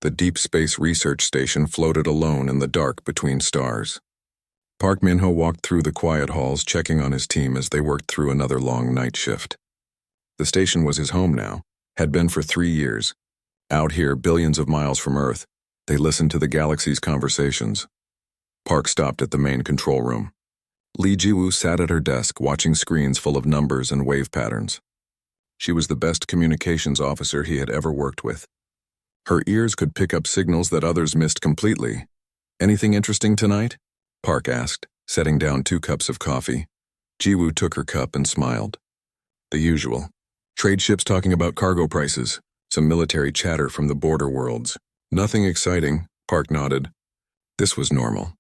The deep space research station floated alone in the dark between stars. Park Min-ho walked through the quiet halls, checking on his team as they worked through another long night shift. The station was his home now, had been for 3 years. Out here, billions of miles from Earth, they listened to the galaxy's conversations. Park stopped at the main control room. Lee Ji-woo sat at her desk, watching screens full of numbers and wave patterns. She was the best communications officer he had ever worked with. Her ears could pick up signals that others missed completely. "Anything interesting tonight?" Park asked, setting down 2 cups of coffee. Ji-woo took her cup and smiled. "The usual. Trade ships talking about cargo prices, some military chatter from the border worlds. Nothing exciting," Park nodded. This was normal.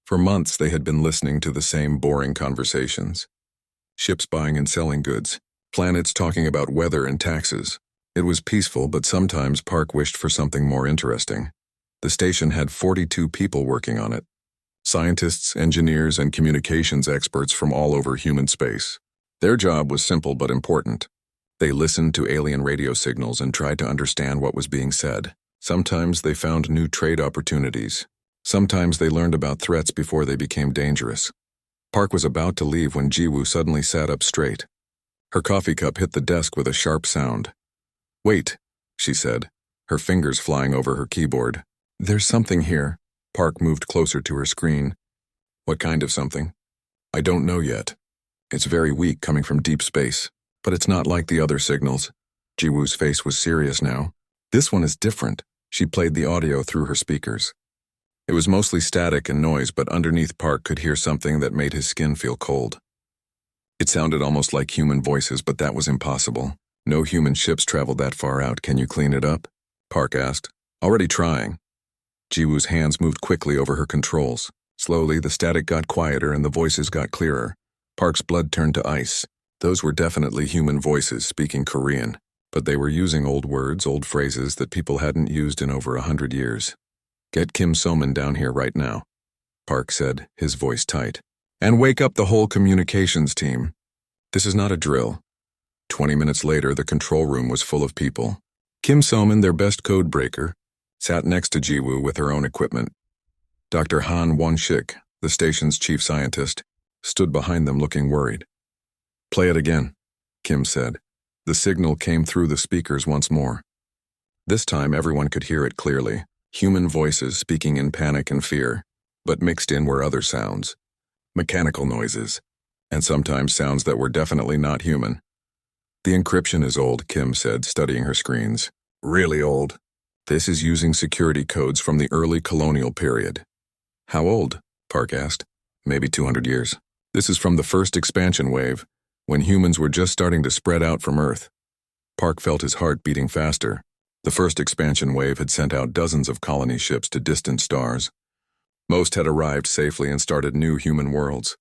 For months they had been listening to the same boring conversations. Ships buying and selling goods, planets talking about weather and taxes. It was peaceful, but sometimes Park wished for something more interesting. The station had 42 people working on it. Scientists, engineers, and communications experts from all over human space. Their job was simple but important. They listened to alien radio signals and tried to understand what was being said. Sometimes they found new trade opportunities. Sometimes they learned about threats before they became dangerous. Park was about to leave when Ji-woo suddenly sat up straight. Her coffee cup hit the desk with a sharp sound. "Wait," she said, her fingers flying over her keyboard. "There's something here." Park moved closer to her screen. "What kind of something?" "I don't know yet. It's very weak, coming from deep space, but it's not like the other signals." Ji-woo's face was serious now. "This one is different." She played the audio through her speakers. It was mostly static and noise, but underneath Park could hear something that made his skin feel cold. It sounded almost like human voices, but that was impossible. "No human ships traveled that far out. Can you clean it up?" Park asked. "Already trying." Ji-woo's hands moved quickly over her controls. Slowly, the static got quieter and the voices got clearer. Park's blood turned to ice. Those were definitely human voices speaking Korean, but they were using old words, old phrases that people hadn't used in over 100 years. "Get Kim So-min down here right now," Park said, his voice tight. "And wake up the whole communications team. This is not a drill." 20 minutes later, the control room was full of people. Kim So-min, their best code breaker, sat next to Ji-woo with her own equipment. Dr. Han Won-shik, the station's chief scientist, stood behind them looking worried. "Play it again," Kim said. The signal came through the speakers once more. This time everyone could hear it clearly. Human voices speaking in panic and fear, but mixed in were other sounds. Mechanical noises, and sometimes sounds that were definitely not human. "The encryption is old," Kim said, studying her screens. "Really old. This is using security codes from the early colonial period." "How old?" Park asked. "Maybe 200 years. This is from the first expansion wave, when humans were just starting to spread out from Earth." Park felt his heart beating faster. The first expansion wave had sent out dozens of colony ships to distant stars. Most had arrived safely and started new human worlds.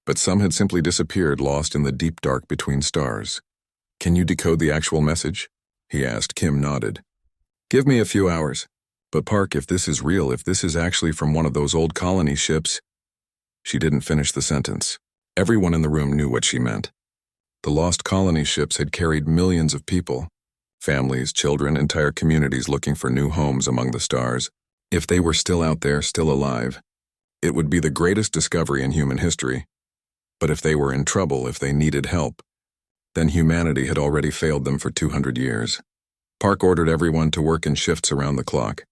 But some had simply disappeared, lost in the deep dark between stars. "Can you decode the actual message?" he asked. Kim nodded. "Give me a few hours. But Park, if this is real, if this is actually from one of those old colony ships..." She didn't finish the sentence. Everyone in the room knew what she meant. The lost colony ships had carried millions of people. Families, children, entire communities looking for new homes among the stars. If they were still out there, still alive, it would be the greatest discovery in human history. But if they were in trouble, if they needed help, then humanity had already failed them for 200 years. Park ordered everyone to work in shifts around the clock.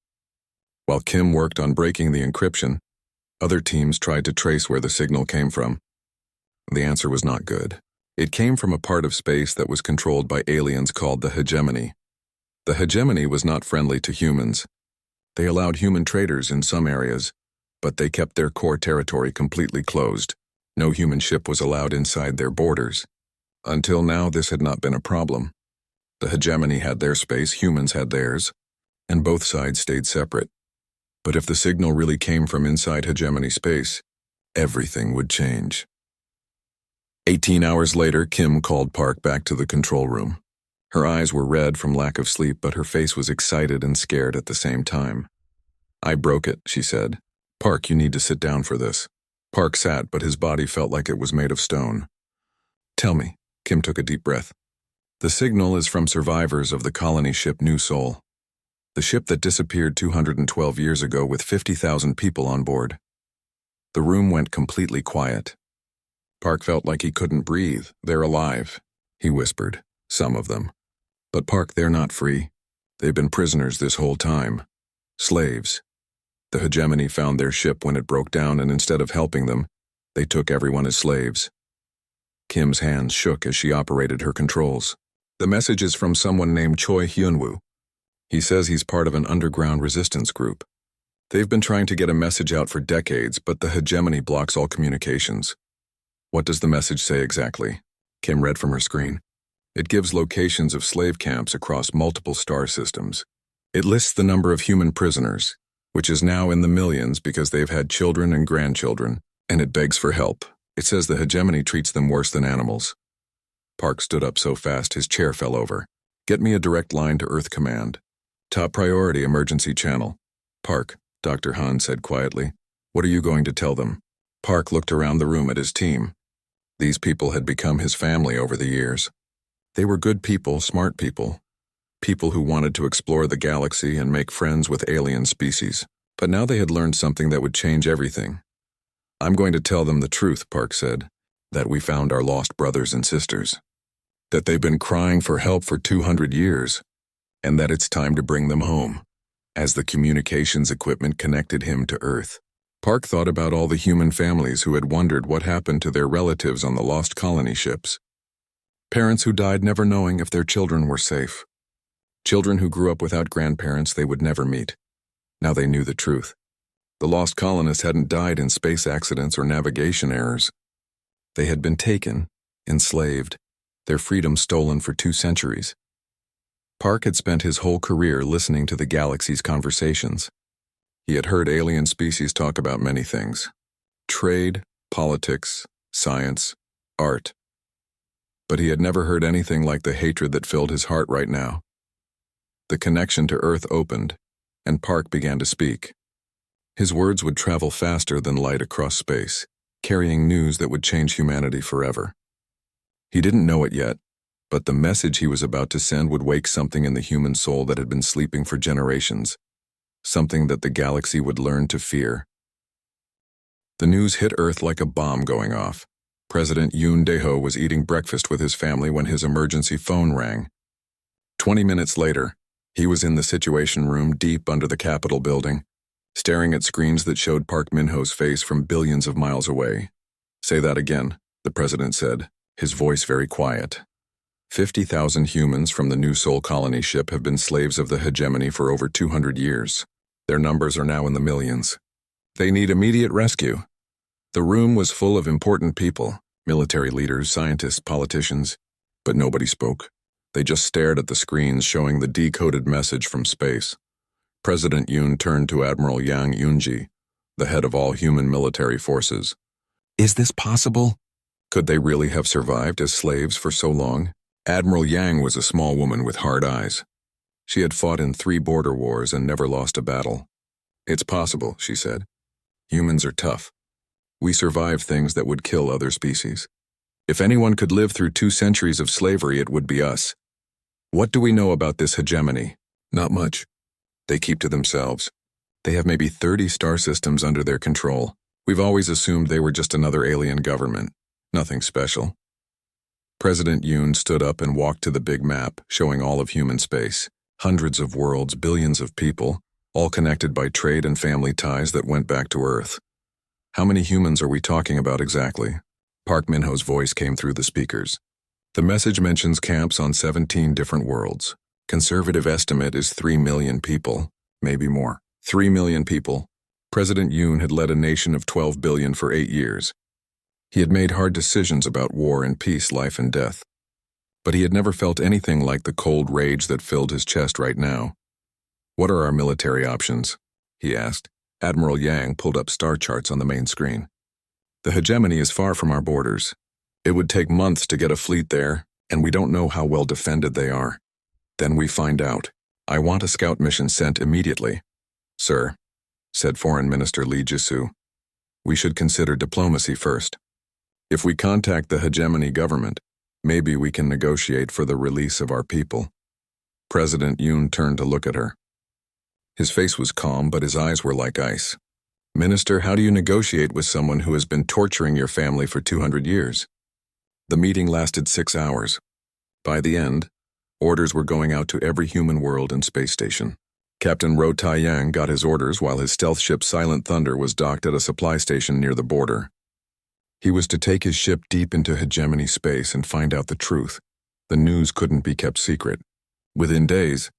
While Kim worked on breaking the encryption, other teams tried to trace where the signal came from. The answer was not good. It came from a part of space that was controlled by aliens called the hegemony. The hegemony was not friendly to humans. They allowed human traders in some areas, but they kept their core territory completely closed. No human ship was allowed inside their borders. Until now, this had not been a problem. The hegemony had their space, humans had theirs, and both sides stayed separate. But if the signal really came from inside hegemony space, everything would change. 18 hours later, Kim called Park back to the control room. Her eyes were red from lack of sleep, but her face was excited and scared at the same time. "I broke it," she said. "Park, you need to sit down for this." Park sat, but his body felt like it was made of stone. "Tell me." Kim took a deep breath. "The signal is from survivors of the colony ship New Soul. The ship that disappeared 212 years ago with 50,000 people on board. The room went completely quiet. Park felt like he couldn't breathe. They're alive, he whispered. Some of them. But Park, they're not free. They've been prisoners this whole time. Slaves. The hegemony found their ship when it broke down, and instead of helping them, they took everyone as slaves. Kim's hands shook as she operated her controls. The message is from someone named Choi Hyunwoo. He says he's part of an underground resistance group. They've been trying to get a message out for decades, but the hegemony blocks all communications. What does the message say exactly? Kim read from her screen. It gives locations of slave camps across multiple star systems. It lists the number of human prisoners, which is now in the millions because they've had children and grandchildren, and it begs for help. It says the hegemony treats them worse than animals. Park stood up so fast his chair fell over. Get me a direct line to Earth Command. Top priority emergency channel. Park, Dr. Han said quietly. What are you going to tell them? Park looked around the room at his team. These people had become his family over the years. They were good people, smart people. People who wanted to explore the galaxy and make friends with alien species. But now they had learned something that would change everything. I'm going to tell them the truth, Park said. That we found our lost brothers and sisters. That they've been crying for help for 200 years. And that it's time to bring them home. As the communications equipment connected him to Earth, Park thought about all the human families who had wondered what happened to their relatives on the lost colony ships. Parents who died never knowing if their children were safe. Children who grew up without grandparents they would never meet. Now they knew the truth. The lost colonists hadn't died in space accidents or navigation errors. They had been taken, enslaved, their freedom stolen for 2 centuries. Park had spent his whole career listening to the galaxy's conversations. He had heard alien species talk about many things. Trade, politics, science, art. But he had never heard anything like the hatred that filled his heart right now. The connection to Earth opened, and Park began to speak. His words would travel faster than light across space, carrying news that would change humanity forever. He didn't know it yet, but the message he was about to send would wake something in the human soul that had been sleeping for generations, something that the galaxy would learn to fear. The news hit Earth like a bomb going off. President Yoon Dae-ho was eating breakfast with his family when his emergency phone rang. 20 minutes later, he was in the Situation Room deep under the Capitol building, staring at screens that showed Park Min-ho's face from billions of miles away. Say that again, the president said, his voice very quiet. 50,000 humans from the New Sol colony ship have been slaves of the hegemony for over 200 years. Their numbers are now in the millions. They need immediate rescue. The room was full of important people, military leaders, scientists, politicians, but nobody spoke. They just stared at the screens showing the decoded message from space. President Yoon turned to Admiral Yang Yoonji, the head of all human military forces. Is this possible? Could they really have survived as slaves for so long? Admiral Yang was a small woman with hard eyes. She had fought in 3 border wars and never lost a battle. It's possible, she said. Humans are tough. We survive things that would kill other species. If anyone could live through 2 centuries of slavery, it would be us. What do we know about this hegemony? Not much. They keep to themselves. They have maybe 30 star systems under their control. We've always assumed they were just another alien government. Nothing special. President Yoon stood up and walked to the big map, showing all of human space. Hundreds of worlds, billions of people, all connected by trade and family ties that went back to Earth. How many humans are we talking about exactly? Park Min-ho's voice came through the speakers. The message mentions camps on 17 different worlds. Conservative estimate is 3 million people, maybe more. 3 million people. President Yoon had led a nation of 12 billion for 8 years. He had made hard decisions about war and peace, life and death. But he had never felt anything like the cold rage that filled his chest right now. What are our military options? He asked. Admiral Yang pulled up star charts on the main screen. The hegemony is far from our borders. It would take months to get a fleet there, and we don't know how well defended they are. Then we find out. I want a scout mission sent immediately. Sir, said Foreign Minister Lee Ji-soo, we should consider diplomacy first. If we contact the hegemony government, maybe we can negotiate for the release of our people. President Yoon turned to look at her. His face was calm, but his eyes were like ice. "Minister, how do you negotiate with someone who has been torturing your family for 200 years? The meeting lasted 6 hours. By the end, orders were going out to every human world and space station. Captain Ro Taiyang got his orders while his stealth ship Silent Thunder was docked at a supply station near the border. He was to take his ship deep into hegemony space and find out the truth. The news couldn't be kept secret. Within days,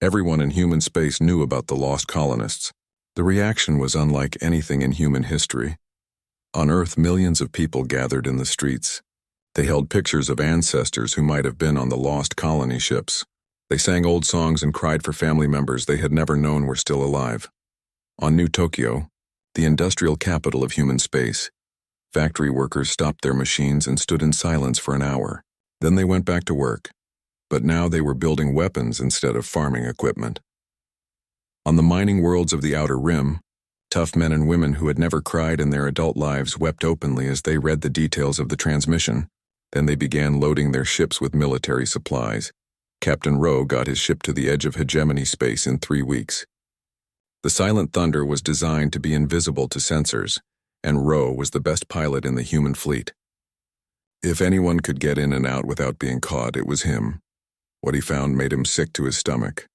everyone in human space knew about the lost colonists. The reaction was unlike anything in human history. On Earth, millions of people gathered in the streets. They held pictures of ancestors who might have been on the lost colony ships. They sang old songs and cried for family members they had never known were still alive. On New Tokyo, the industrial capital of human space, factory workers stopped their machines and stood in silence for an hour. Then they went back to work. But now they were building weapons instead of farming equipment. On the mining worlds of the Outer Rim, tough men and women who had never cried in their adult lives wept openly as they read the details of the transmission. Then they began loading their ships with military supplies. Captain Ro got his ship to the edge of hegemony space in 3 weeks. The Silent Thunder was designed to be invisible to sensors, and Ro was the best pilot in the human fleet. If anyone could get in and out without being caught, it was him. What he found made him sick to his stomach.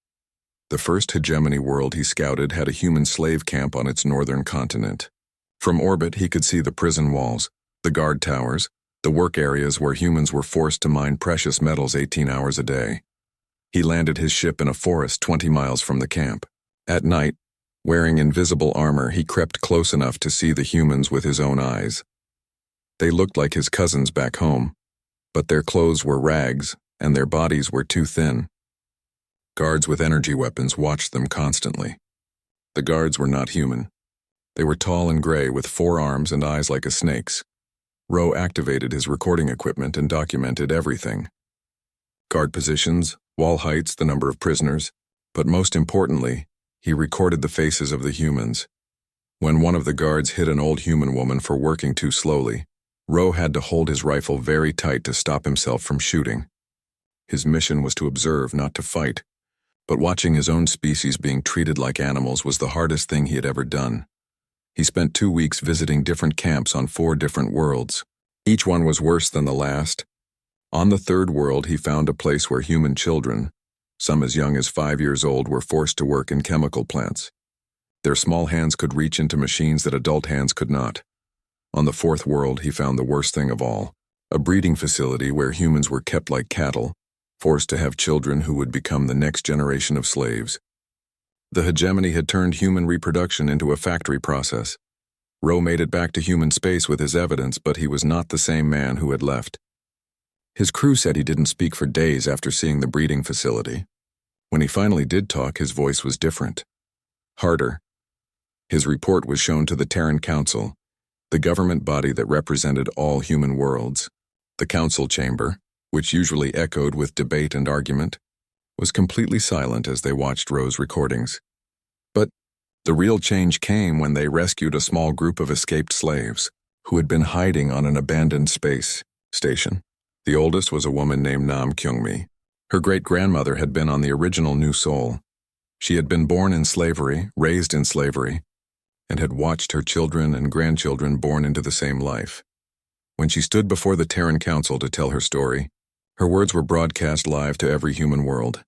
The first hegemony world he scouted had a human slave camp on its northern continent. From orbit, he could see the prison walls, the guard towers, the work areas where humans were forced to mine precious metals 18 hours a day. He landed his ship in a forest 20 miles from the camp. At night, wearing invisible armor, he crept close enough to see the humans with his own eyes. They looked like his cousins back home, but their clothes were rags, and their bodies were too thin. Guards with energy weapons watched them constantly. The guards were not human. They were tall and gray with 4 arms and eyes like a snake's. Ro activated his recording equipment and documented everything. Guard positions, wall heights, the number of prisoners, but most importantly, he recorded the faces of the humans. When one of the guards hit an old human woman for working too slowly, Ro had to hold his rifle very tight to stop himself from shooting. His mission was to observe, not to fight, but watching his own species being treated like animals was the hardest thing he had ever done. He spent 2 weeks visiting different camps on 4 different worlds. Each one was worse than the last. On the 3rd world, he found a place where human children, some as young as 5 years old, were forced to work in chemical plants. Their small hands could reach into machines that adult hands could not. On the 4th world, he found the worst thing of all, a breeding facility where humans were kept like cattle, forced to have children who would become the next generation of slaves. The hegemony had turned human reproduction into a factory process. Ro made it back to human space with his evidence, but he was not the same man who had left. His crew said he didn't speak for days after seeing the breeding facility. When he finally did talk, his voice was different, harder. His report was shown to the Terran Council, the government body that represented all human worlds. The council chamber, which usually echoed with debate and argument, was completely silent as they watched Ro's recordings. But the real change came when they rescued a small group of escaped slaves who had been hiding on an abandoned space station. The oldest was a woman named Nam Kyungmi. Her great-grandmother had been on the original New Seoul. She had been born in slavery, raised in slavery, and had watched her children and grandchildren born into the same life. When she stood before the Terran Council to tell her story, her words were broadcast live to every human world.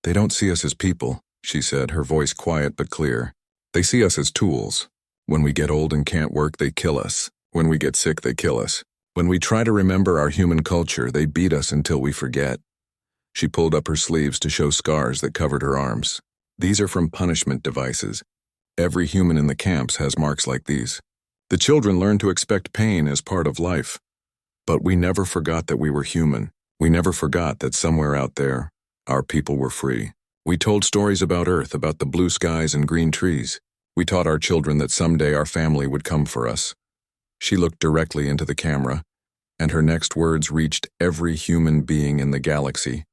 "They don't see us as people," she said, her voice quiet but clear. "They see us as tools. When we get old and can't work, they kill us. When we get sick, they kill us. When we try to remember our human culture, they beat us until we forget." She pulled up her sleeves to show scars that covered her arms. "These are from punishment devices. Every human in the camps has marks like these. The children learned to expect pain as part of life. But we never forgot that we were human. We never forgot that somewhere out there, our people were free. We told stories about Earth, about the blue skies and green trees. We taught our children that someday our family would come for us." She looked directly into the camera, and her next words reached every human being in the galaxy.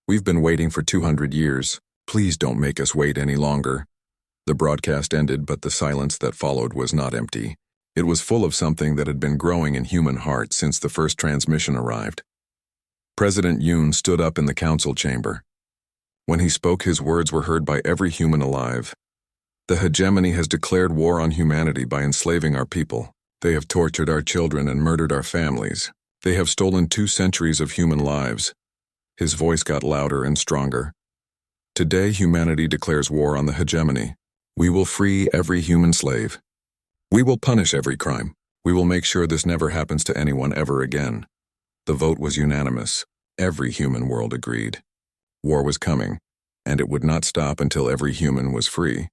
"We've been waiting for 200 years. Please don't make us wait any longer." The broadcast ended, but the silence that followed was not empty. It was full of something that had been growing in human hearts since the first transmission arrived. President Yoon stood up in the council chamber. When he spoke, his words were heard by every human alive. The hegemony has declared war on humanity by enslaving our people. They have tortured our children and murdered our families. They have stolen 2 centuries of human lives. His voice got louder and stronger. Today, humanity declares war on the hegemony. We will free every human slave. We will punish every crime. We will make sure this never happens to anyone ever again. The vote was unanimous. Every human world agreed. War was coming, and it would not stop until every human was free.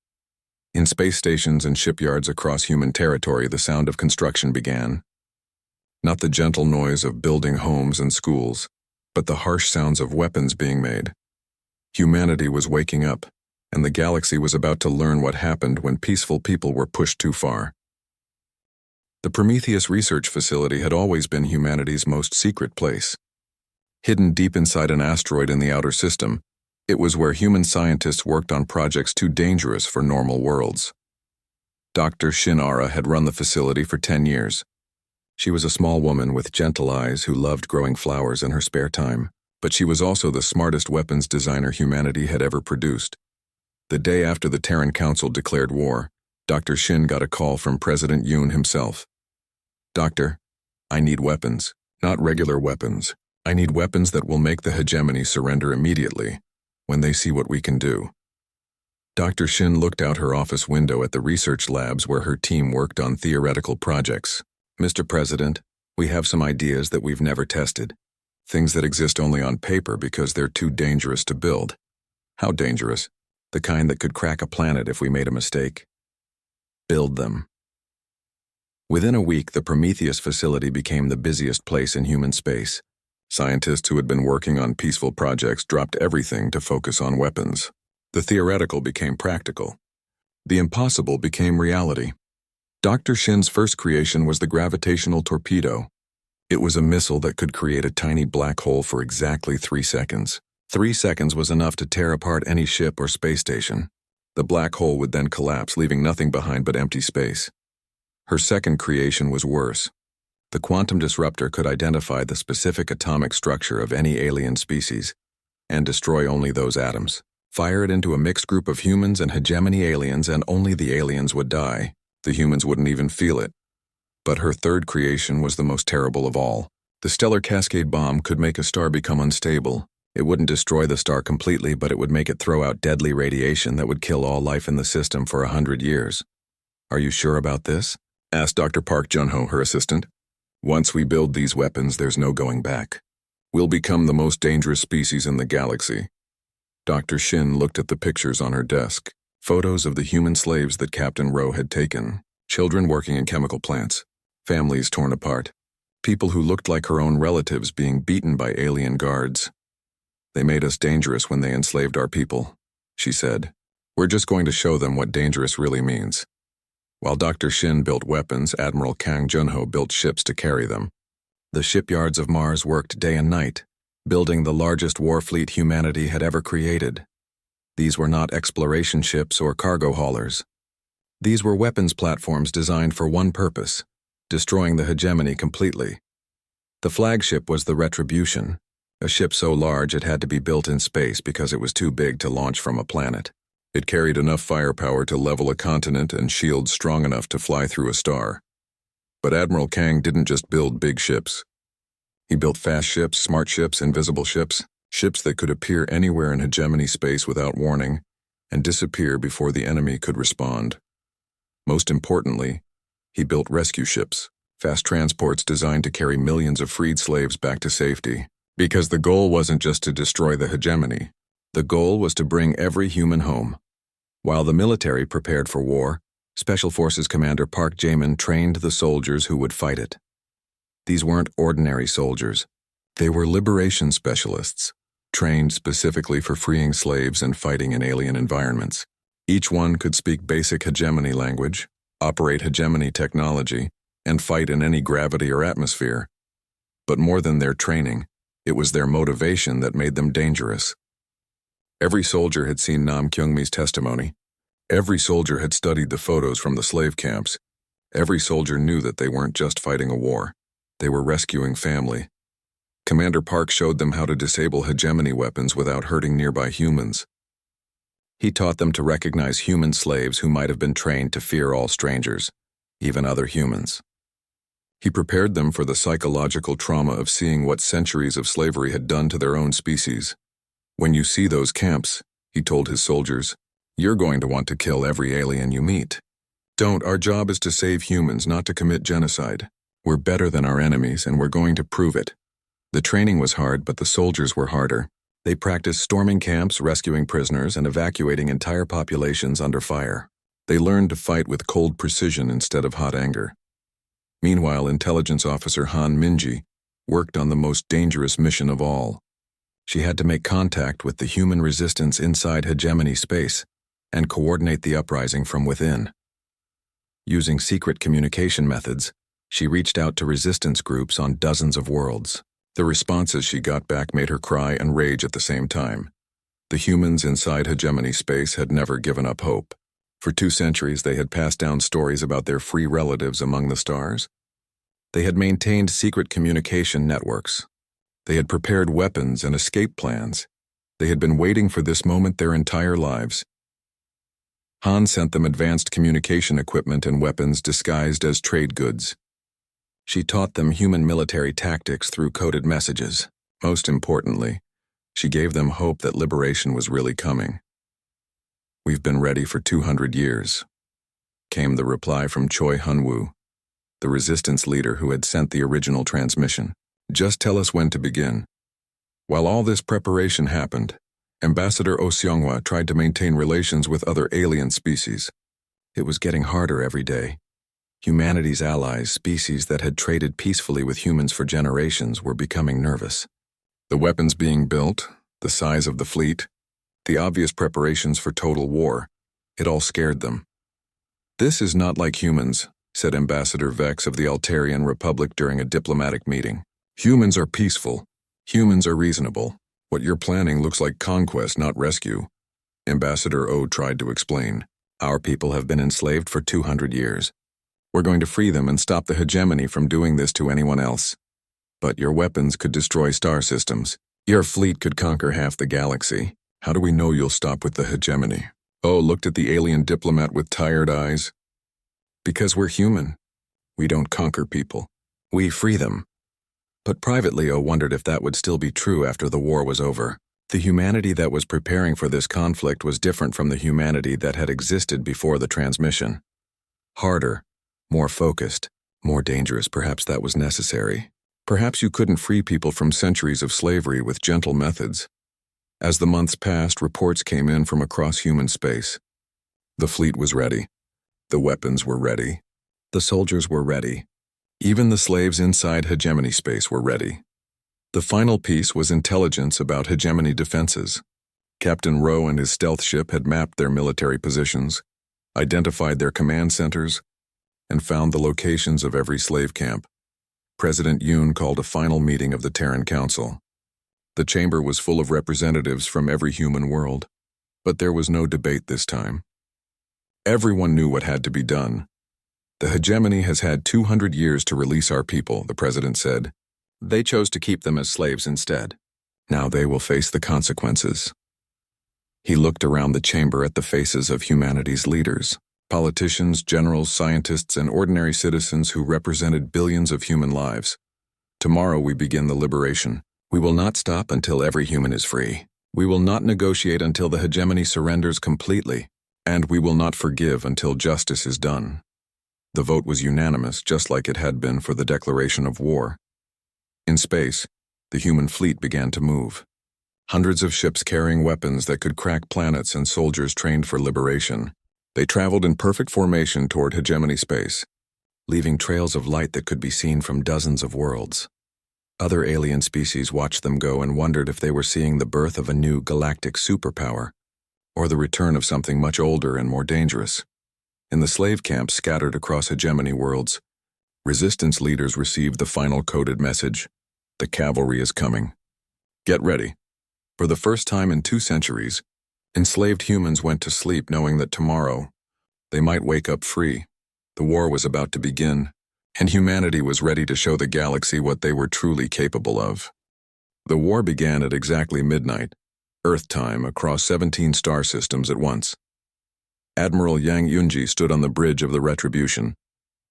In space stations and shipyards across human territory, the sound of construction began. Not the gentle noise of building homes and schools, but the harsh sounds of weapons being made. Humanity was waking up, and the galaxy was about to learn what happened when peaceful people were pushed too far. The Prometheus Research Facility had always been humanity's most secret place. Hidden deep inside an asteroid in the outer system, it was where human scientists worked on projects too dangerous for normal worlds. Dr. Shinara had run the facility for 10 years. She was a small woman with gentle eyes who loved growing flowers in her spare time, but she was also the smartest weapons designer humanity had ever produced. The day after the Terran Council declared war, Dr. Shin got a call from President Yoon himself. "Doctor, I need weapons, not regular weapons. I need weapons that will make the hegemony surrender immediately, when they see what we can do." Dr. Shin looked out her office window at the research labs where her team worked on theoretical projects. "Mr. President, we have some ideas that we've never tested. Things that exist only on paper because they're too dangerous to build." "How dangerous?" "The kind that could crack a planet if we made a mistake." "Build them." Within a week, the Prometheus facility became the busiest place in human space. Scientists who had been working on peaceful projects dropped everything to focus on weapons. The theoretical became practical. The impossible became reality. Dr. Shin's first creation was the gravitational torpedo. It was a missile that could create a tiny black hole for exactly 3 seconds. 3 seconds was enough to tear apart any ship or space station. The black hole would then collapse, leaving nothing behind but empty space. Her second creation was worse. The quantum disruptor could identify the specific atomic structure of any alien species and destroy only those atoms. Fire it into a mixed group of humans and hegemony aliens, and only the aliens would die. The humans wouldn't even feel it. But her third creation was the most terrible of all. The stellar cascade bomb could make a star become unstable. It wouldn't destroy the star completely, but it would make it throw out deadly radiation that would kill all life in the system for 100 years. "Are you sure about this?" asked Dr. Park Junho, her assistant. "Once we build these weapons, there's no going back. We'll become the most dangerous species in the galaxy." Dr. Shin looked at the pictures on her desk, photos of the human slaves that Captain Rowe had taken, children working in chemical plants, families torn apart, people who looked like her own relatives being beaten by alien guards. "They made us dangerous when they enslaved our people," she said. "We're just going to show them what dangerous really means." While Dr. Shin built weapons, Admiral Kang Junho built ships to carry them. The shipyards of Mars worked day and night, building the largest war fleet humanity had ever created. These were not exploration ships or cargo haulers. These were weapons platforms designed for one purpose: destroying the hegemony completely. The flagship was the Retribution, a ship so large it had to be built in space because it was too big to launch from a planet. It carried enough firepower to level a continent and shields strong enough to fly through a star. But Admiral Kang didn't just build big ships. He built fast ships, smart ships, invisible ships, ships that could appear anywhere in hegemony space without warning and disappear before the enemy could respond. Most importantly, he built rescue ships, fast transports designed to carry millions of freed slaves back to safety. Because the goal wasn't just to destroy the hegemony. The goal was to bring every human home. While the military prepared for war, Special Forces Commander Park Jaemin trained the soldiers who would fight it. These weren't ordinary soldiers. They were liberation specialists, trained specifically for freeing slaves and fighting in alien environments. Each one could speak basic hegemony language, operate hegemony technology, and fight in any gravity or atmosphere. But more than their training, it was their motivation that made them dangerous. Every soldier had seen Nam Kyungmi's testimony. Every soldier had studied the photos from the slave camps. Every soldier knew that they weren't just fighting a war. They were rescuing family. Commander Park showed them how to disable hegemony weapons without hurting nearby humans. He taught them to recognize human slaves who might have been trained to fear all strangers, even other humans. He prepared them for the psychological trauma of seeing what centuries of slavery had done to their own species. When you see those camps, he told his soldiers, you're going to want to kill every alien you meet. Don't, our job is to save humans, not to commit genocide. We're better than our enemies, and we're going to prove it. The training was hard, but the soldiers were harder. They practiced storming camps, rescuing prisoners, and evacuating entire populations under fire. They learned to fight with cold precision instead of hot anger. Meanwhile, intelligence officer Han Minji worked on the most dangerous mission of all. She had to make contact with the human resistance inside hegemony space and coordinate the uprising from within. Using secret communication methods, she reached out to resistance groups on dozens of worlds. The responses she got back made her cry and rage at the same time. The humans inside hegemony space had never given up hope. For 2 centuries, they had passed down stories about their free relatives among the stars. They had maintained secret communication networks. They had prepared weapons and escape plans. They had been waiting for this moment their entire lives. Han sent them advanced communication equipment and weapons disguised as trade goods. She taught them human military tactics through coded messages. Most importantly, she gave them hope that liberation was really coming. We've been ready for 200 years, came the reply from Choi Hunwoo, the resistance leader who had sent the original transmission. Just tell us when to begin. While all this preparation happened, Ambassador Oh Seonghwa tried to maintain relations with other alien species. It was getting harder every day. Humanity's allies, species that had traded peacefully with humans for generations, were becoming nervous. The weapons being built, the size of the fleet, the obvious preparations for total war, it all scared them. This is not like humans, said Ambassador Vex of the Altarian Republic during a diplomatic meeting. Humans are peaceful. Humans are reasonable. What you're planning looks like conquest, not rescue. Ambassador O tried to explain. Our people have been enslaved for 200 years. We're going to free them and stop the hegemony from doing this to anyone else. But your weapons could destroy star systems. Your fleet could conquer half the galaxy. How do we know you'll stop with the hegemony? Oh looked at the alien diplomat with tired eyes. Because we're human. We don't conquer people. We free them. But privately, O wondered if that would still be true after the war was over. The humanity that was preparing for this conflict was different from the humanity that had existed before the transmission. Harder, more focused, more dangerous. Perhaps that was necessary. Perhaps you couldn't free people from centuries of slavery with gentle methods. As the months passed, reports came in from across human space. The fleet was ready. The weapons were ready. The soldiers were ready. Even the slaves inside hegemony space were ready. The final piece was intelligence about hegemony defenses. Captain Rowe and his stealth ship had mapped their military positions, identified their command centers, and found the locations of every slave camp. President Yoon called a final meeting of the Terran Council. The chamber was full of representatives from every human world, but there was no debate this time. Everyone knew what had to be done. The hegemony has had 200 years to release our people, the president said. They chose to keep them as slaves instead. Now they will face the consequences. He looked around the chamber at the faces of humanity's leaders, politicians, generals, scientists, and ordinary citizens who represented billions of human lives. Tomorrow we begin the liberation. We will not stop until every human is free. We will not negotiate until the hegemony surrenders completely, and we will not forgive until justice is done. The vote was unanimous, just like it had been for the declaration of war. In space, the human fleet began to move. Hundreds of ships carrying weapons that could crack planets and soldiers trained for liberation. They traveled in perfect formation toward hegemony space, leaving trails of light that could be seen from dozens of worlds. Other alien species watched them go and wondered if they were seeing the birth of a new galactic superpower, or the return of something much older and more dangerous. In the slave camps scattered across hegemony worlds, resistance leaders received the final coded message: the cavalry is coming. Get ready. For the first time in 2 centuries, enslaved humans went to sleep knowing that tomorrow they might wake up free. The war was about to begin, and humanity was ready to show the galaxy what they were truly capable of. The war began at exactly midnight, Earth time, across 17 star systems at once. Admiral Yang Yunji stood on the bridge of the Retribution,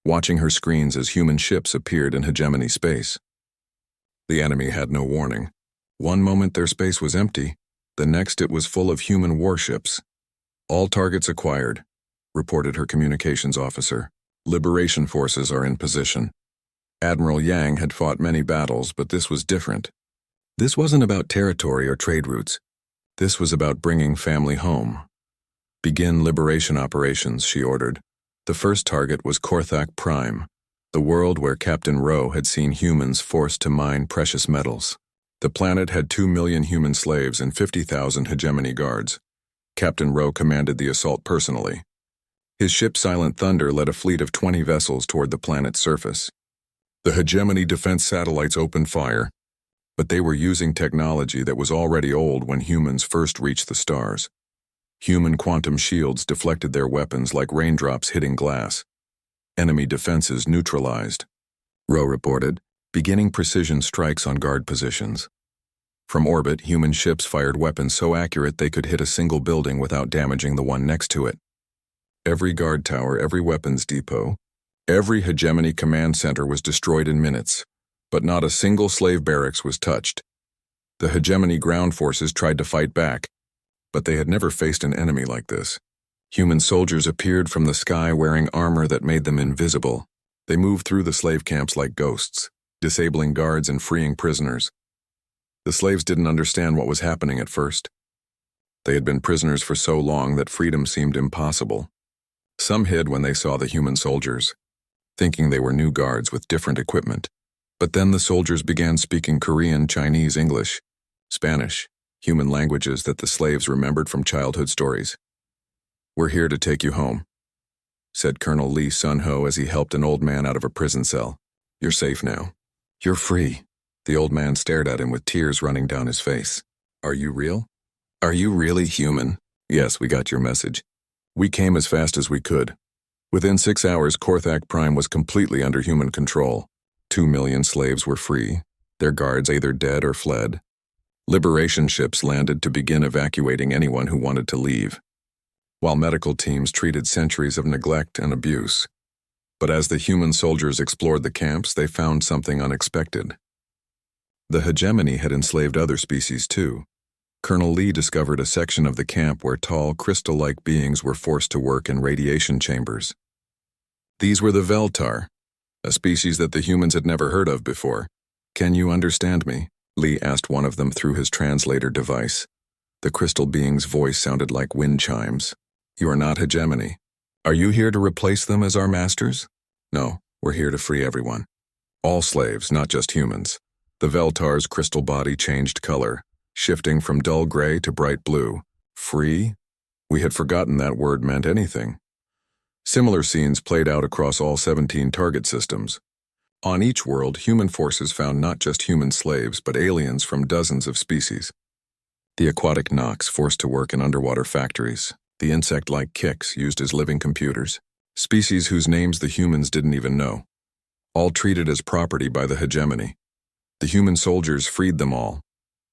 watching her screens as human ships appeared in hegemony space. The enemy had no warning. One moment their space was empty, the next it was full of human warships. "All targets acquired," reported her communications officer. "Liberation forces are in position." Admiral Yang had fought many battles, but this was different. This wasn't about territory or trade routes. This was about bringing family home. "Begin liberation operations," she ordered. The first target was Korthak Prime, the world where Captain Rowe had seen humans forced to mine precious metals. The planet had 2 million human slaves and 50,000 hegemony guards. Captain Rowe commanded the assault personally. His ship Silent Thunder led a fleet of 20 vessels toward the planet's surface. The hegemony defense satellites opened fire, but they were using technology that was already old when humans first reached the stars. Human quantum shields deflected their weapons like raindrops hitting glass. Enemy defenses neutralized. Rowe reported, beginning precision strikes on guard positions. From orbit, human ships fired weapons so accurate they could hit a single building without damaging the one next to it. Every guard tower, every weapons depot, every hegemony command center was destroyed in minutes, but not a single slave barracks was touched. The hegemony ground forces tried to fight back, but they had never faced an enemy like this. Human soldiers appeared from the sky wearing armor that made them invisible. They moved through the slave camps like ghosts, disabling guards and freeing prisoners. The slaves didn't understand what was happening at first. They had been prisoners for so long that freedom seemed impossible. Some hid when they saw the human soldiers, thinking they were new guards with different equipment. But then the soldiers began speaking Korean, Chinese, English, Spanish, human languages that the slaves remembered from childhood stories. "We're here to take you home," said Colonel Lee Sun-ho as he helped an old man out of a prison cell. "You're safe now. You're free." The old man stared at him with tears running down his face. "Are you real? Are you really human?" "Yes, we got your message. We came as fast as we could." Within 6 hours, Korthak Prime was completely under human control. 2 million slaves were free, their guards either dead or fled. Liberation ships landed to begin evacuating anyone who wanted to leave, while medical teams treated centuries of neglect and abuse. But as the human soldiers explored the camps, they found something unexpected. The hegemony had enslaved other species too. Colonel Lee discovered a section of the camp where tall, crystal-like beings were forced to work in radiation chambers. These were the Veltar, a species that the humans had never heard of before. "Can you understand me?" Lee asked one of them through his translator device. The crystal being's voice sounded like wind chimes. "You are not hegemony. Are you here to replace them as our masters?" "No, we're here to free everyone. All slaves, not just humans." The Veltar's crystal body changed color, shifting from dull gray to bright blue. "Free?" We had forgotten that word meant anything. Similar scenes played out across all 17 target systems. On each world, human forces found not just human slaves, but aliens from dozens of species. The aquatic Nox forced to work in underwater factories, the insect-like Kicks used as living computers, species whose names the humans didn't even know, all treated as property by the hegemony. The human soldiers freed them all.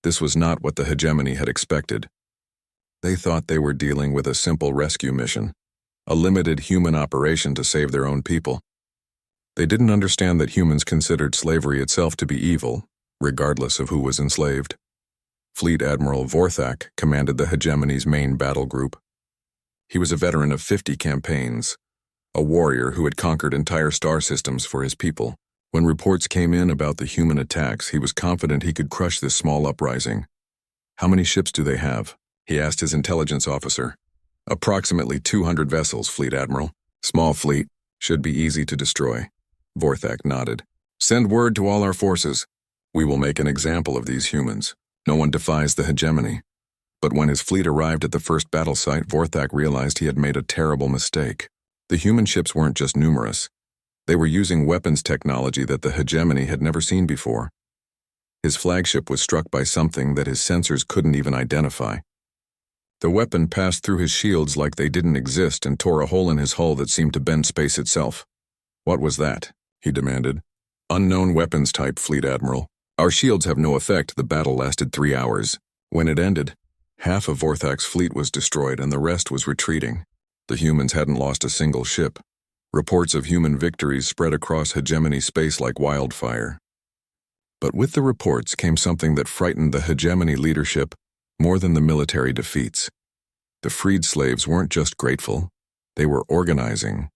This was not what the hegemony had expected. They thought they were dealing with a simple rescue mission, a limited human operation to save their own people. They didn't understand that humans considered slavery itself to be evil, regardless of who was enslaved. Fleet Admiral Vorthak commanded the hegemony's main battle group. He was a veteran of 50 campaigns, a warrior who had conquered entire star systems for his people. When reports came in about the human attacks, he was confident he could crush this small uprising. "How many ships do they have?" he asked his intelligence officer. "Approximately 200 vessels, Fleet Admiral. Small fleet, should be easy to destroy." Vorthak nodded. "Send word to all our forces. We will make an example of these humans. No one defies the hegemony." But when his fleet arrived at the first battle site, Vorthak realized he had made a terrible mistake. The human ships weren't just numerous. They were using weapons technology that the hegemony had never seen before. His flagship was struck by something that his sensors couldn't even identify. The weapon passed through his shields like they didn't exist and tore a hole in his hull that seemed to bend space itself. "What was that?" he demanded. "Unknown weapons type, Fleet Admiral. Our shields have no effect. The battle lasted 3 hours. When it ended, half of Vorthak's fleet was destroyed and the rest was retreating. The humans hadn't lost a single ship. Reports of human victories spread across hegemony space like wildfire. But with the reports came something that frightened the hegemony leadership more than the military defeats. The freed slaves weren't just grateful, they were organizing.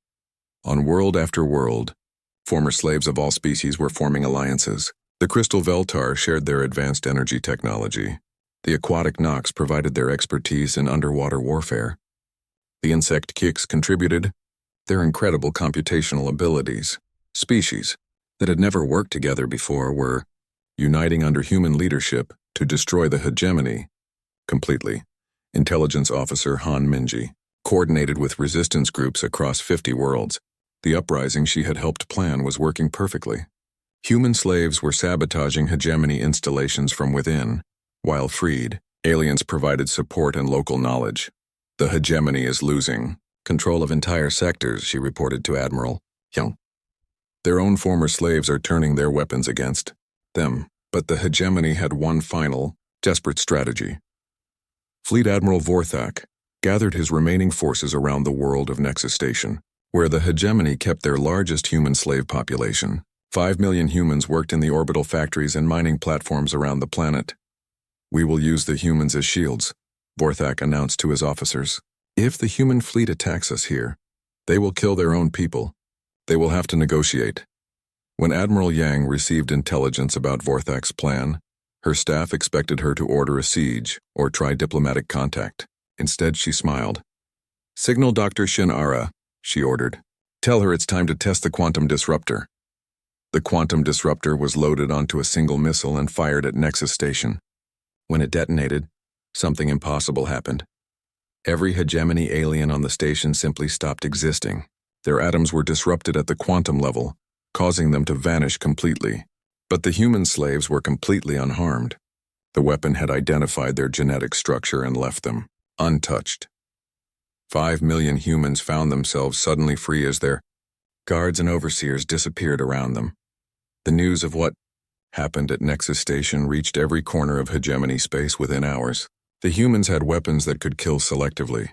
On world after world, former slaves of all species were forming alliances. The Crystal Veltar shared their advanced energy technology. The aquatic Nox provided their expertise in underwater warfare. The insect Kix contributed their incredible computational abilities. Species that had never worked together before were uniting under human leadership to destroy the hegemony completely. Intelligence Officer Han Minji coordinated with resistance groups across 50 worlds. The uprising she had helped plan was working perfectly. Human slaves were sabotaging hegemony installations from within, while freed, aliens provided support and local knowledge. The hegemony is losing control of entire sectors, she reported to Admiral Young. Their own former slaves are turning their weapons against them, but the hegemony had one final, desperate strategy. Fleet Admiral Vorthak gathered his remaining forces around the world of Nexus Station, where the hegemony kept their largest human slave population. 5 million humans worked in the orbital factories and mining platforms around the planet. We will use the humans as shields, Vorthak announced to his officers. If the human fleet attacks us here, they will kill their own people. They will have to negotiate. When Admiral Yang received intelligence about Vorthak's plan, her staff expected her to order a siege or try diplomatic contact. Instead, she smiled. Signal Dr. Shin-Ara, she ordered. Tell her it's time to test the quantum disruptor. The quantum disruptor was loaded onto a single missile and fired at Nexus Station. When it detonated, something impossible happened. Every hegemony alien on the station simply stopped existing. Their atoms were disrupted at the quantum level, causing them to vanish completely. But the human slaves were completely unharmed. The weapon had identified their genetic structure and left them untouched. 5 million humans found themselves suddenly free as their guards and overseers disappeared around them. The news of what happened at Nexus Station reached every corner of hegemony space within hours. The humans had weapons that could kill selectively,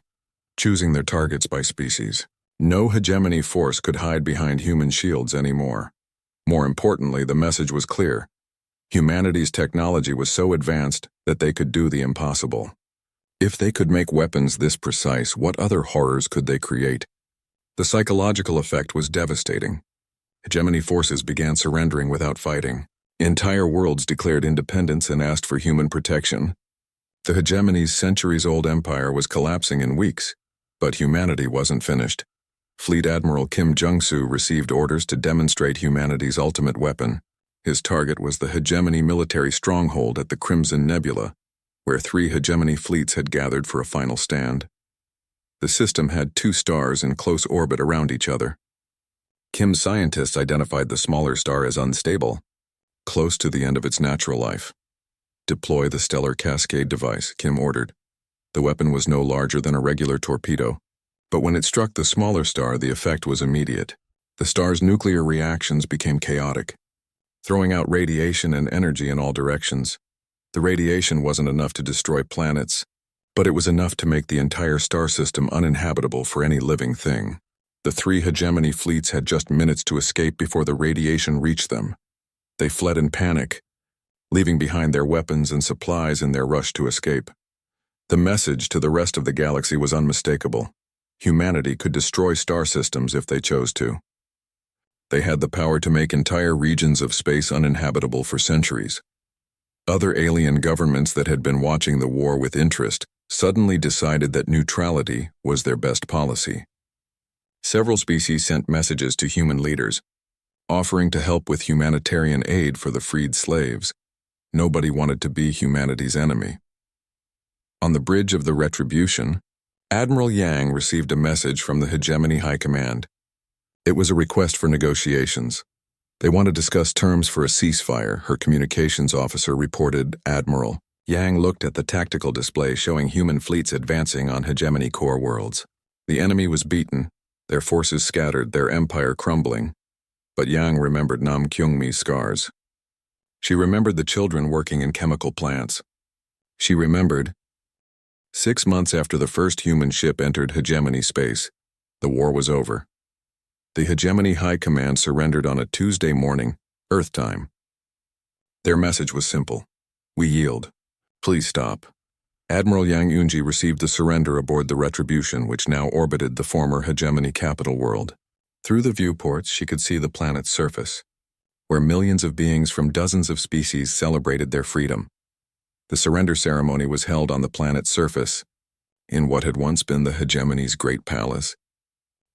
choosing their targets by species. No hegemony force could hide behind human shields anymore. More importantly, the message was clear. Humanity's technology was so advanced that they could do the impossible. If they could make weapons this precise, what other horrors could they create? The psychological effect was devastating. Hegemony forces began surrendering without fighting. Entire worlds declared independence and asked for human protection. The hegemony's centuries-old empire was collapsing in weeks, but humanity wasn't finished. Fleet Admiral Kim Jung-soo received orders to demonstrate humanity's ultimate weapon. His target was the hegemony military stronghold at the Crimson Nebula, where 3 hegemony fleets had gathered for a final stand. The system had 2 stars in close orbit around each other. Kim's scientists identified the smaller star as unstable, close to the end of its natural life. Deploy the Stellar Cascade device, Kim ordered. The weapon was no larger than a regular torpedo, but when it struck the smaller star, the effect was immediate. The star's nuclear reactions became chaotic, throwing out radiation and energy in all directions. The radiation wasn't enough to destroy planets, but it was enough to make the entire star system uninhabitable for any living thing. The 3 hegemony fleets had just minutes to escape before the radiation reached them. They fled in panic, leaving behind their weapons and supplies in their rush to escape. The message to the rest of the galaxy was unmistakable. Humanity could destroy star systems if they chose to. They had the power to make entire regions of space uninhabitable for centuries. Other alien governments that had been watching the war with interest suddenly decided that neutrality was their best policy. Several species sent messages to human leaders, offering to help with humanitarian aid for the freed slaves. Nobody wanted to be humanity's enemy. On the bridge of the Retribution, Admiral Yang received a message from the Hegemony High Command. It was a request for negotiations. They want to discuss terms for a ceasefire, her communications officer reported. Admiral Yang looked at the tactical display showing human fleets advancing on hegemony core worlds. The enemy was beaten, their forces scattered, their empire crumbling. But Yang remembered Nam Kyung-mi's scars. She remembered the children working in chemical plants. She remembered 6 months after the first human ship entered hegemony space, the war was over. The hegemony high command surrendered on a Tuesday morning, Earth time. Their message was simple. We yield. Please stop. Admiral Yang Yunji received the surrender aboard the Retribution, which now orbited the former hegemony capital world. Through the viewports, she could see the planet's surface, where millions of beings from dozens of species celebrated their freedom. The surrender ceremony was held on the planet's surface, in what had once been the hegemony's great palace.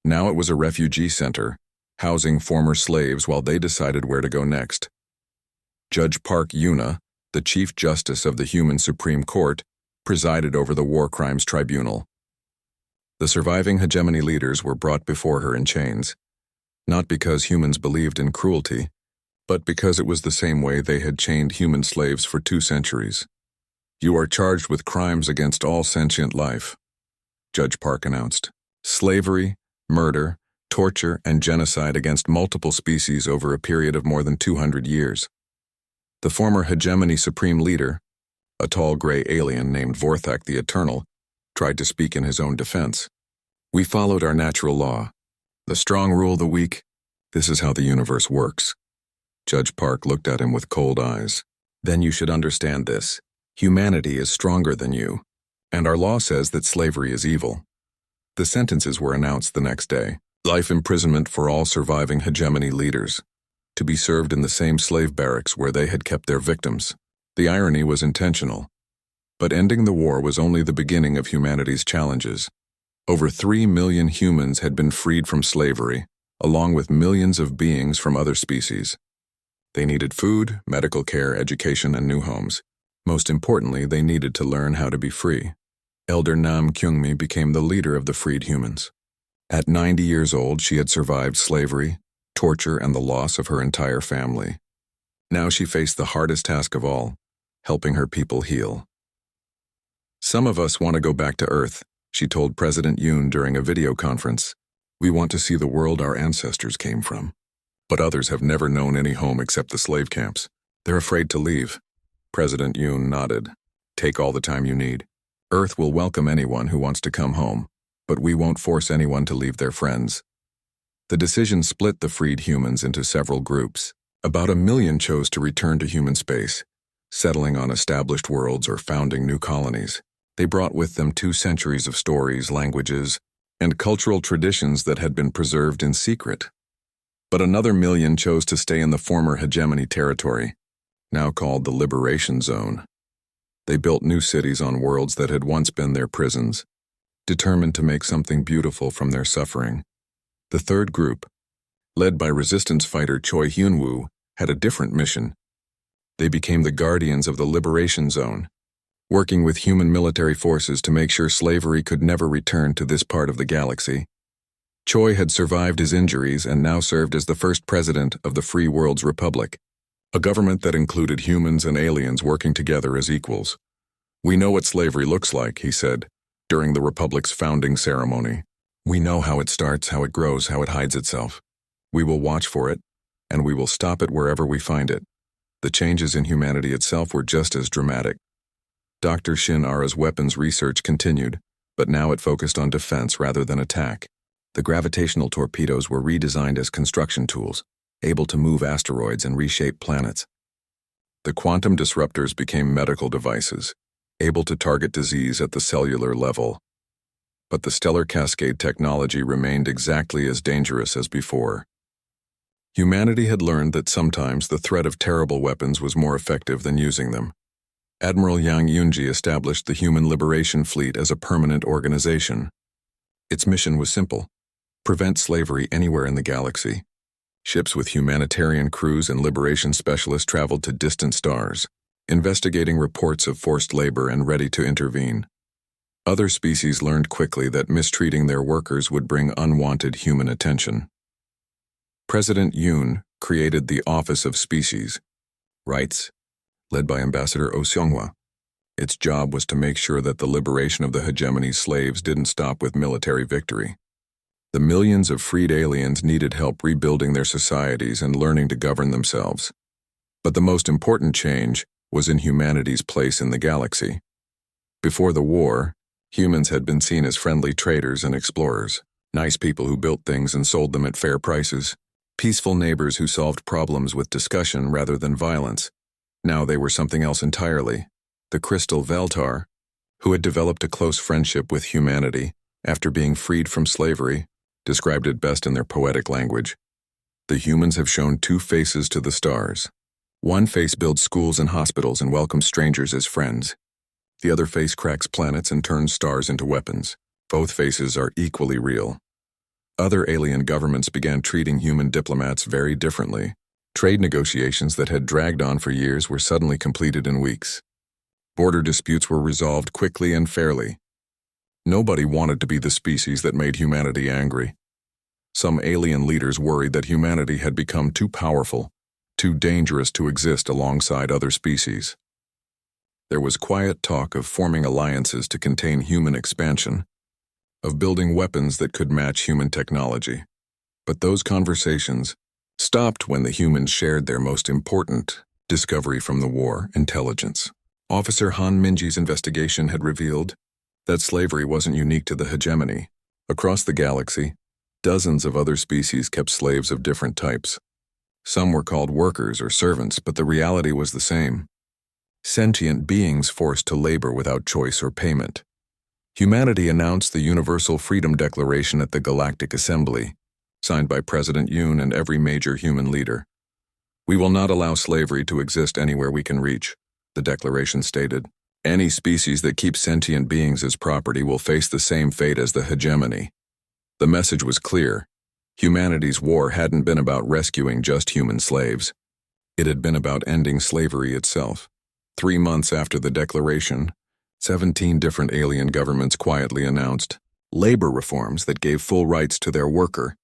Now it was a refugee center, housing former slaves while they decided where to go next. Judge Park Yuna, the Chief Justice of the Human Supreme Court, presided over the War Crimes Tribunal. The surviving hegemony leaders were brought before her in chains, not because humans believed in cruelty, but because it was the same way they had chained human slaves for 2 centuries. You are charged with crimes against all sentient life, Judge Park announced. Slavery, murder, torture, and genocide against multiple species over a period of more than 200 years. The former hegemony supreme leader, a tall gray alien named Vorthak the Eternal, tried to speak in his own defense. We followed our natural law. The strong rule the weak. This is how the universe works. Judge Park looked at him with cold eyes. Then you should understand this. Humanity is stronger than you, and our law says that slavery is evil. The sentences were announced the next day. Life imprisonment for all surviving hegemony leaders, to be served in the same slave barracks where they had kept their victims. The irony was intentional. But ending the war was only the beginning of humanity's challenges. Over 3 million humans had been freed from slavery, along with millions of beings from other species. They needed food, medical care, education, and new homes. Most importantly, they needed to learn how to be free. Elder Nam Kyungmi became the leader of the freed humans. At 90 years old, she had survived slavery, torture, and the loss of her entire family. Now she faced the hardest task of all, helping her people heal. Some of us want to go back to Earth, she told President Yoon during a video conference. We want to see the world our ancestors came from. But others have never known any home except the slave camps. They're afraid to leave. President Yoon nodded. Take all the time you need. Earth will welcome anyone who wants to come home, but we won't force anyone to leave their friends. The decision split the freed humans into several groups. About 1 million chose to return to human space, settling on established worlds or founding new colonies. They brought with them 2 centuries of stories, languages, and cultural traditions that had been preserved in secret. But another 1 million chose to stay in the former hegemony territory, now called the Liberation Zone. They built new cities on worlds that had once been their prisons, determined to make something beautiful from their suffering. The third group, led by resistance fighter Choi Hyun-woo, had a different mission. They became the guardians of the Liberation Zone, working with human military forces to make sure slavery could never return to this part of the galaxy. Choi had survived his injuries and now served as the first president of the Free World's Republic, a government that included humans and aliens working together as equals. We know what slavery looks like, he said, during the Republic's founding ceremony. We know how it starts, how it grows, how it hides itself. We will watch for it, and we will stop it wherever we find it. The changes in humanity itself were just as dramatic. Dr. Shin Ara's weapons research continued, but now it focused on defense rather than attack. The gravitational torpedoes were redesigned as construction tools, able to move asteroids and reshape planets. The quantum disruptors became medical devices, able to target disease at the cellular level. But the stellar cascade technology remained exactly as dangerous as before. Humanity had learned that sometimes the threat of terrible weapons was more effective than using them. Admiral Yang Yunji established the Human Liberation Fleet as a permanent organization. Its mission was simple: prevent slavery anywhere in the galaxy. Ships with humanitarian crews and liberation specialists traveled to distant stars, investigating reports of forced labor and ready to intervene. Other species learned quickly that mistreating their workers would bring unwanted human attention. President Yoon created the Office of Species Rights, led by Ambassador Oh Seonghwa. Its job was to make sure that the liberation of the hegemony's slaves didn't stop with military victory. The millions of freed aliens needed help rebuilding their societies and learning to govern themselves. But the most important change was in humanity's place in the galaxy. Before the war, humans had been seen as friendly traders and explorers, nice people who built things and sold them at fair prices, peaceful neighbors who solved problems with discussion rather than violence. Now they were something else entirely. The Crystal Veltar, who had developed a close friendship with humanity after being freed from slavery, described it best in their poetic language. The humans have shown two faces to the stars. One face builds schools and hospitals and welcomes strangers as friends. The other face cracks planets and turns stars into weapons. Both faces are equally real. Other alien governments began treating human diplomats very differently. Trade negotiations that had dragged on for years were suddenly completed in weeks. Border disputes were resolved quickly and fairly. Nobody wanted to be the species that made humanity angry. Some alien leaders worried that humanity had become too powerful, too dangerous to exist alongside other species. There was quiet talk of forming alliances to contain human expansion, of building weapons that could match human technology. But those conversations stopped when the humans shared their most important discovery from the war: intelligence. Officer Han Minji's investigation had revealed that slavery wasn't unique to the hegemony. Across the galaxy, dozens of other species kept slaves of different types. Some were called workers or servants, but the reality was the same. Sentient beings forced to labor without choice or payment. Humanity announced the Universal Freedom Declaration at the Galactic Assembly, signed by President Yoon and every major human leader. "We will not allow slavery to exist anywhere we can reach," the declaration stated. "Any species that keeps sentient beings as property will face the same fate as the hegemony." The message was clear. Humanity's war hadn't been about rescuing just human slaves. It had been about ending slavery itself. 3 months after the declaration, 17 different alien governments quietly announced labor reforms that gave full rights to their worker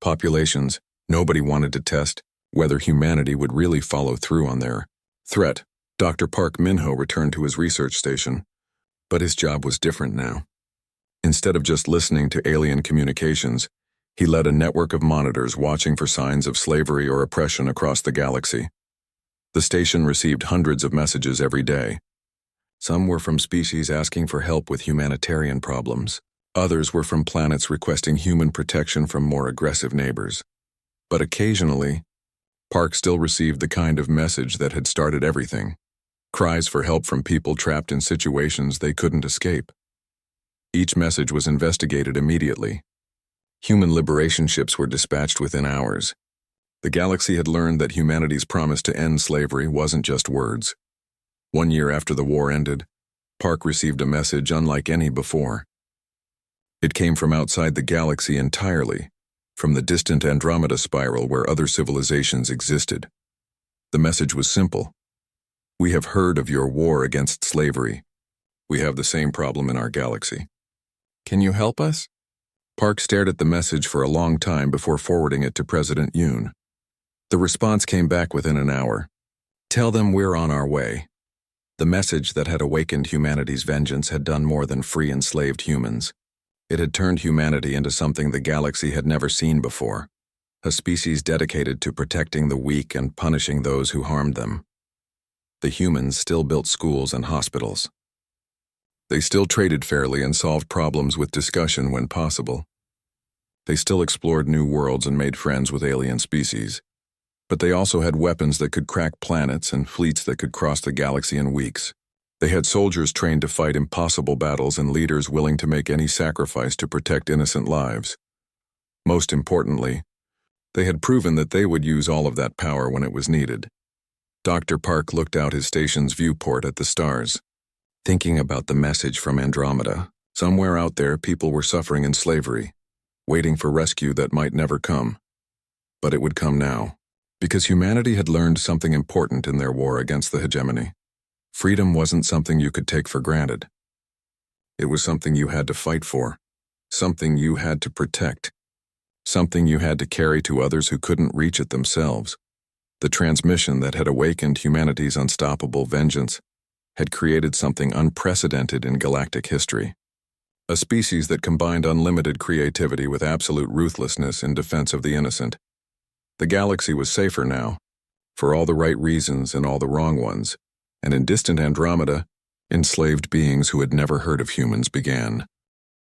populations. Nobody wanted to test whether humanity would really follow through on their threat. Dr. Park Min-ho returned to his research station, but his job was different now. Instead of just listening to alien communications, he led a network of monitors watching for signs of slavery or oppression across the galaxy. The station received hundreds of messages every day. Some were from species asking for help with humanitarian problems. Others were from planets requesting human protection from more aggressive neighbors. But occasionally, Park still received the kind of message that had started everything: cries for help from people trapped in situations they couldn't escape. Each message was investigated immediately. Human liberation ships were dispatched within hours. The galaxy had learned that humanity's promise to end slavery wasn't just words. 1 year after the war ended, Park received a message unlike any before. It came from outside the galaxy entirely, from the distant Andromeda spiral where other civilizations existed. The message was simple: "We have heard of your war against slavery. We have the same problem in our galaxy. Can you help us?" Park stared at the message for a long time before forwarding it to President Yoon. The response came back within an hour. "Tell them we're on our way." The message that had awakened humanity's vengeance had done more than free enslaved humans. It had turned humanity into something the galaxy had never seen before: a species dedicated to protecting the weak and punishing those who harmed them. The humans still built schools and hospitals. They still traded fairly and solved problems with discussion when possible. They still explored new worlds and made friends with alien species. But they also had weapons that could crack planets and fleets that could cross the galaxy in weeks. They had soldiers trained to fight impossible battles and leaders willing to make any sacrifice to protect innocent lives. Most importantly, they had proven that they would use all of that power when it was needed. Dr. Park looked out his station's viewport at the stars, thinking about the message from Andromeda. Somewhere out there, people were suffering in slavery, waiting for rescue that might never come. But it would come now. Because humanity had learned something important in their war against the hegemony. Freedom wasn't something you could take for granted. It was something you had to fight for, something you had to protect, something you had to carry to others who couldn't reach it themselves. The transmission that had awakened humanity's unstoppable vengeance had created something unprecedented in galactic history. A species that combined unlimited creativity with absolute ruthlessness in defense of the innocent. The galaxy was safer now. for all the right reasons and all the wrong ones, and in distant Andromeda, enslaved beings who had never heard of humans began.